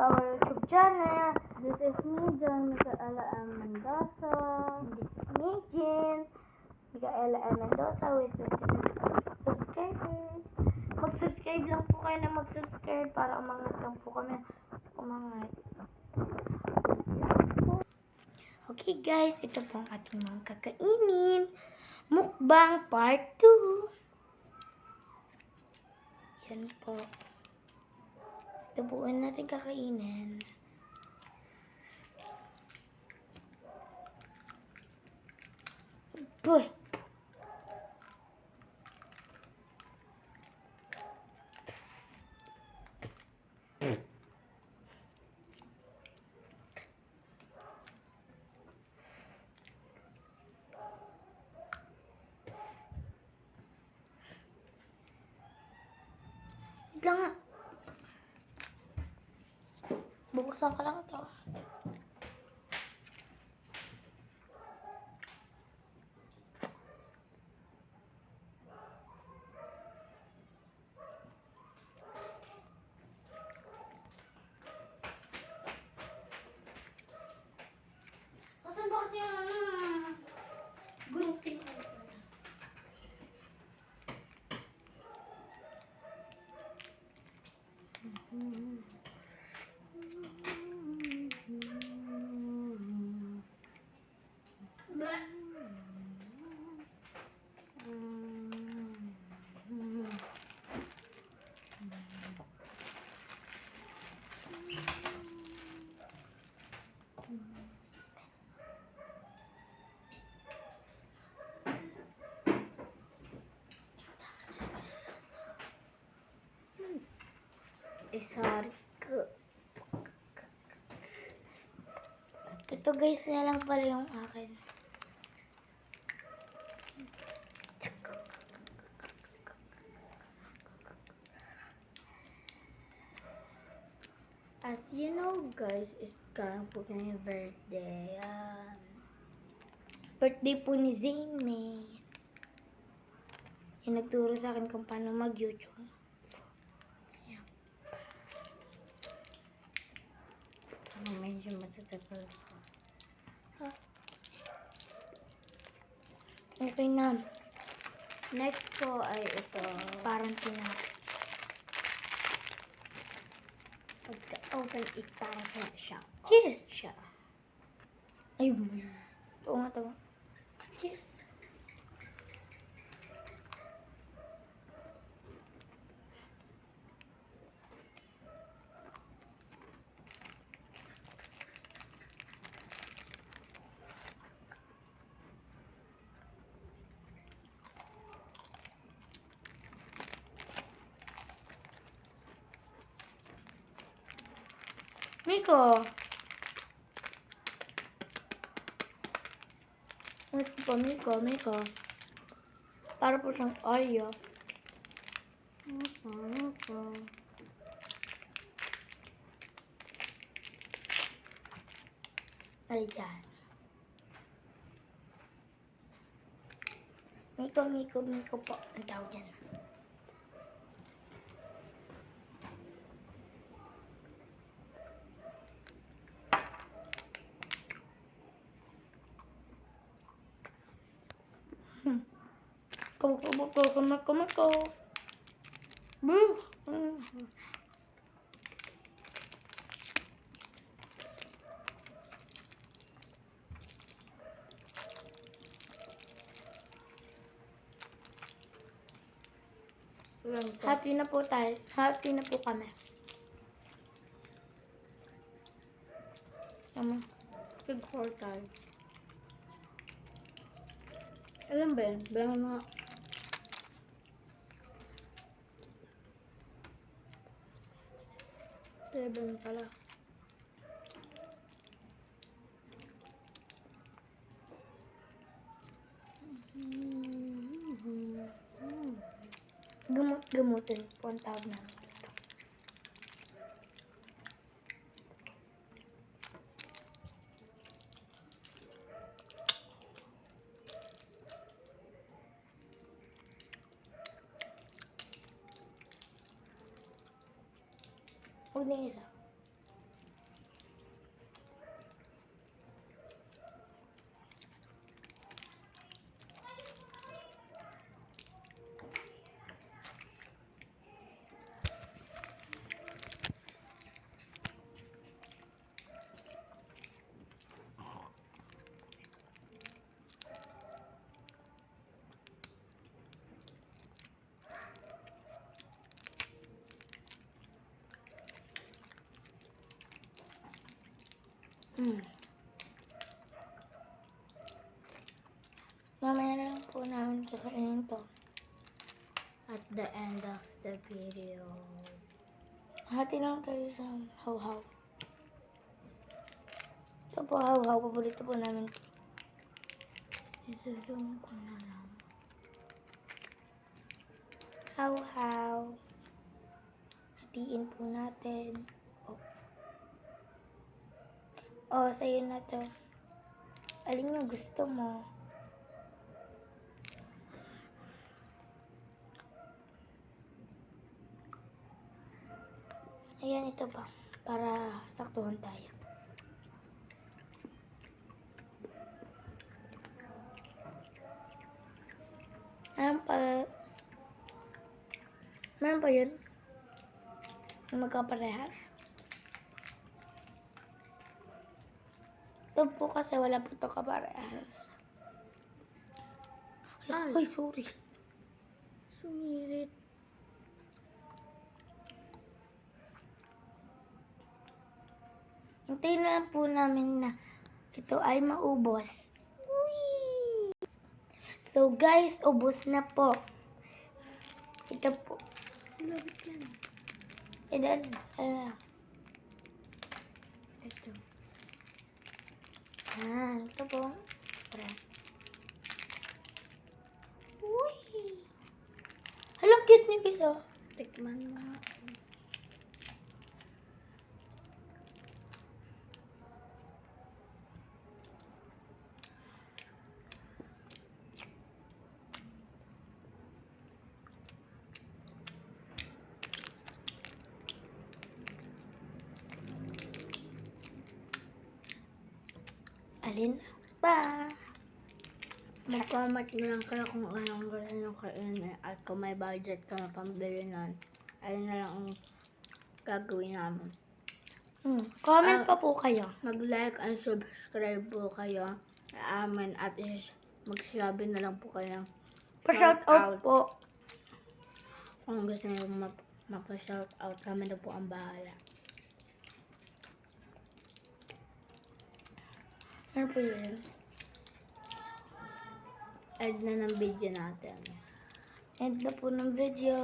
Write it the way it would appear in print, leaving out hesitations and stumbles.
our YouTube channel. This is me, John Micaela M. Mendoza. This is me, Jean Micaela M. Mendoza with 50 subscribers. Mag-subscribe lang po kayo na mag-subscribe para umangat lang po kami. Umangat. Okay guys, ito po ang ating mga kakainin. Mukbang part 2. Yan po. Ito po ang natin kakainin. Boy! Wait lang nga. Bubuksan ka lang ito. Saan ba kasi yung gunting ko? Sorry ko. Ito guys, na lang pala yung akin. As you know guys, it's karang po kanyang birthday. Birthday po ni Zayme. Yung nagturo sa akin kung paano mag-YouTube. Medyo matatagal ko. Okay na. Next po ay ito. Parang tinapay. Pagka-open it, parang siya. Cheers! Siya. Ay, ito nga ito. Cheers! Miko! Miko. Para po siyang Oreo. Miko. Ayan. Miko po. Ang tawag yan. Miko. Happy na po tayo. Happy na po kami. Good-4 tayo. Alam ba yan? Bilangan mo nga. Seven pala. Gamutin po ang tawag namin. Huwag na isa. Mamaya na lang po namin kakainin to. At the end of the video. Hati lang tayo sa hawhaw. Ito po hawhaw. Paborito po namin. Isusun ko na lang. Hawhaw. Hatiin po natin. Sa'yo na to. Alin yung gusto mo? Ayan, ito pa. Para saktuhan tayo. Meron pa yun? Magkaparehas? Ito po kasi wala po ito kaparehas. Ay, sorry. Sumirit. Hintayin na lang po namin na ito ay maubos. Whee! So guys, ubos na po. Ito po. Labit yan. Ito. Ito po. Press. Whee! Halang cute niyo guys, oh. Tikman mo. Alin pa? Mag-comment na lang kayo kung anong gusto nyo kainin at kung may budget ka na pambili nun, ayun na lang ang gagawin namin. Comment pa po kayo. Mag-like and subscribe po kayo sa amin at magsabi na lang po kayo. Pa-shoutout po. Kung gusto nyo mapa-shoutout, kami na po ang bahala. Ano po yun? End na ng video natin. End na po ng video.